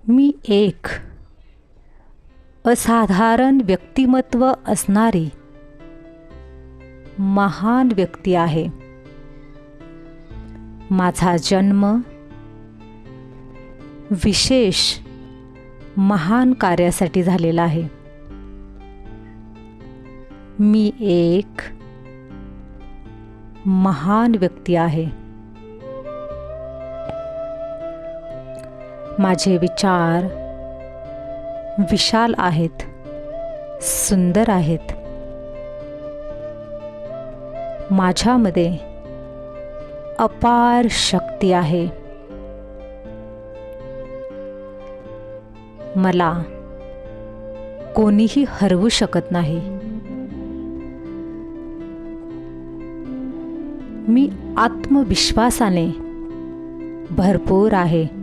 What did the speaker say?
मी एक असाधारण व्यक्तिमत्व असणारी महान व्यक्ती आहे. माझा जन्म विशेष महान कार्यासाठी झालेला आहे. मी एक महान व्यक्ती आहे. माझे विचार विशाल आहेत, सुंदर आहेत. माझ्यामध्ये अपार शक्ती आहे. मला कोणीही हरवू शकत नाही. मी आत्मविश्वासाने भरपूर आहे.